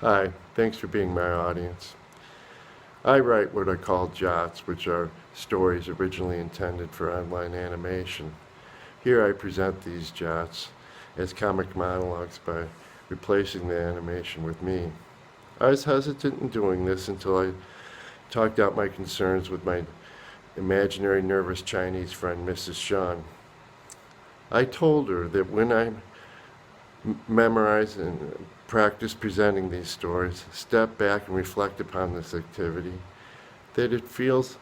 Hi, thanks for being my audience. I write what I call jots, which are stories originally intended for online animation. Here I present these jots as comic monologues by replacing the animation with me. I was hesitant in doing this until I talked out my concerns with my imaginary nervous Chinese friend, Mrs. Sean. I told her that when I memorize and practice presenting these stories, step back and reflect upon this activity, that it feels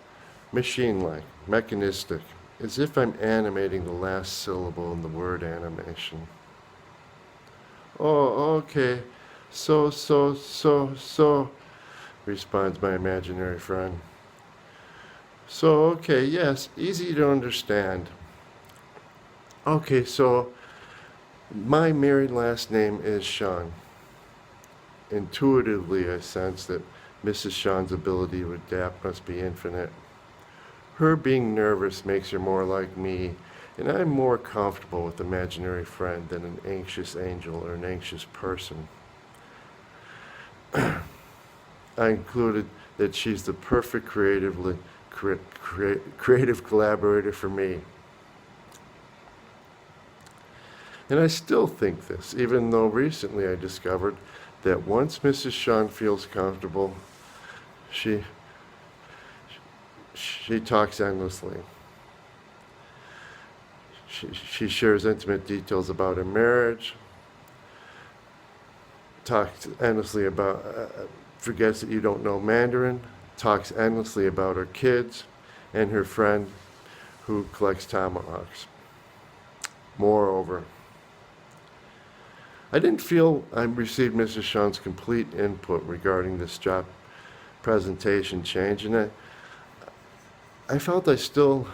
machine-like, mechanistic, as if I'm animating the last syllable in the word animation. Oh, okay. So, responds my imaginary friend. So, okay, yes, easy to understand. Okay, so my married last name is Sean. Intuitively, I sense that Mrs. Sean's ability to adapt must be infinite. Her being nervous makes her more like me, and I'm more comfortable with imaginary friend than an anxious angel or an anxious person. I included that she's the perfect creative collaborator for me. And I still think this, even though recently I discovered that once Mrs. Sean feels comfortable, she talks endlessly. She shares intimate details about her marriage, talks endlessly about, forgets that you don't know Mandarin, talks endlessly about her kids and her friend who collects tomahawks. Moreover, I didn't feel I received Mrs. Sean's complete input regarding this job presentation change, and I felt I still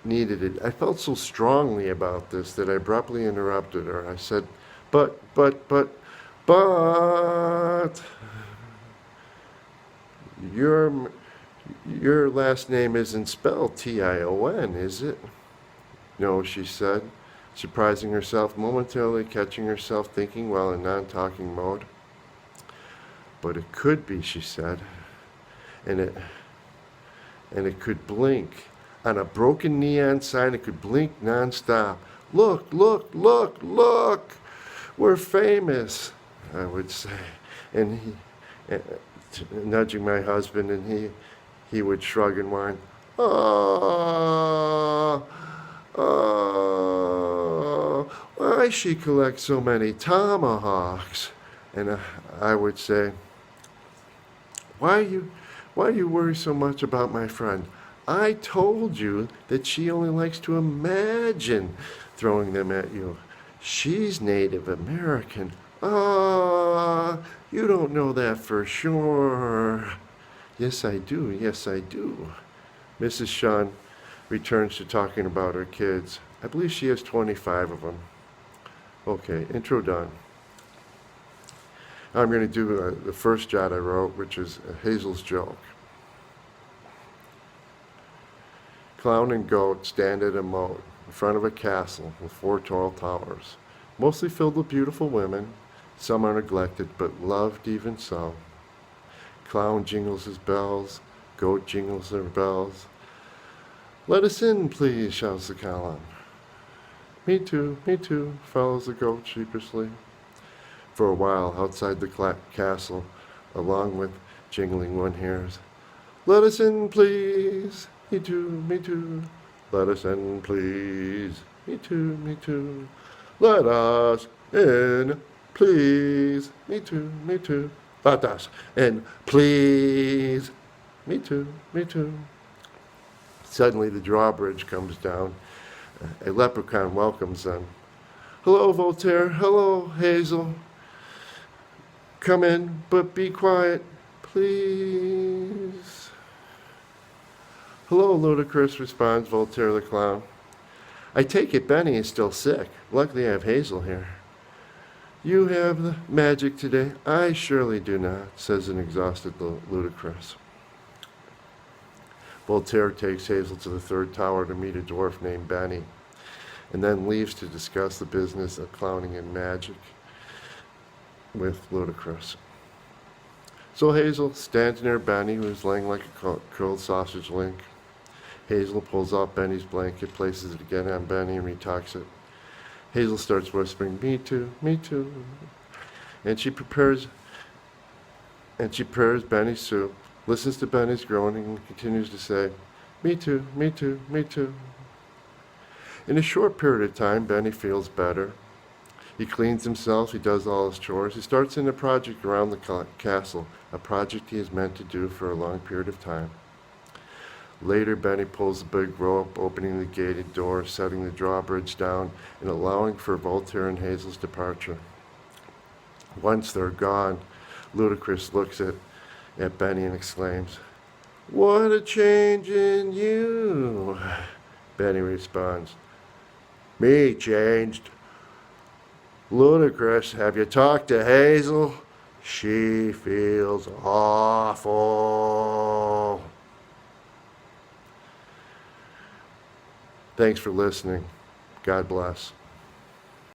needed it. I felt so strongly about this that I abruptly interrupted her. I said, but, your last name isn't spelled Tion, is it? No, she said, surprising herself, momentarily catching herself thinking while in non-talking mode. But it could be, she said, and it could blink. On a broken neon sign, it could blink nonstop. Look, we're famous, I would say. And nudging my husband, and he would shrug and whine, oh, why she collects so many tomahawks? And I would say, why do you worry so much about my friend? I told you that she only likes to imagine throwing them at you. She's Native American. Ah, you don't know that for sure. Yes, I do. Mrs. Sean returns to talking about her kids. I believe she has 25 of them. Okay, intro done. I'm going to do the first jot I wrote, which is Hazel's joke. Clown and goat stand at a moat in front of a castle with 4 tall towers, mostly filled with beautiful women. Some are neglected, but loved even so. Clown jingles his bells, goat jingles their bells. Let us in, please, shouts the clown. Me too, follows the goat sheepishly. For a while, outside the castle, along with jingling, one hears, let us in, please. Me too. Let us in, please. Me too. Let us in, please. Me too. Let us in, please. Me too. Suddenly the drawbridge comes down. A leprechaun welcomes them. Hello, Voltaire. Hello, Hazel. Come in, but be quiet, please. Hello, Ludicrous, responds Voltaire the clown. I take it Benny is still sick. Luckily I have Hazel here. You have the magic today. I surely do not, says an exhausted Ludicrous. Voltaire takes Hazel to the 3rd tower to meet a dwarf named Benny, and then leaves to discuss the business of clowning and magic with Ludicrous. So Hazel stands near Benny, who is laying like a curled sausage link. Hazel pulls out Benny's blanket, places it again on Benny, and retucks it. Hazel starts whispering, "Me too, me too." And she prepares Benny's soup, listens to Benny's groaning, and continues to say, "Me too, me too, me too." In a short period of time, Benny feels better. He cleans himself, he does all his chores, he starts in a project around the castle, a project he is meant to do for a long period of time. Later, Benny pulls the big rope, opening the gated door, setting the drawbridge down, and allowing for Voltaire and Hazel's departure. Once they're gone, Ludacris looks at Benny and exclaims, "What a change in you!" Benny responds, "Me changed." "Ludacris, have you talked to Hazel? She feels awful." Thanks for listening. God bless.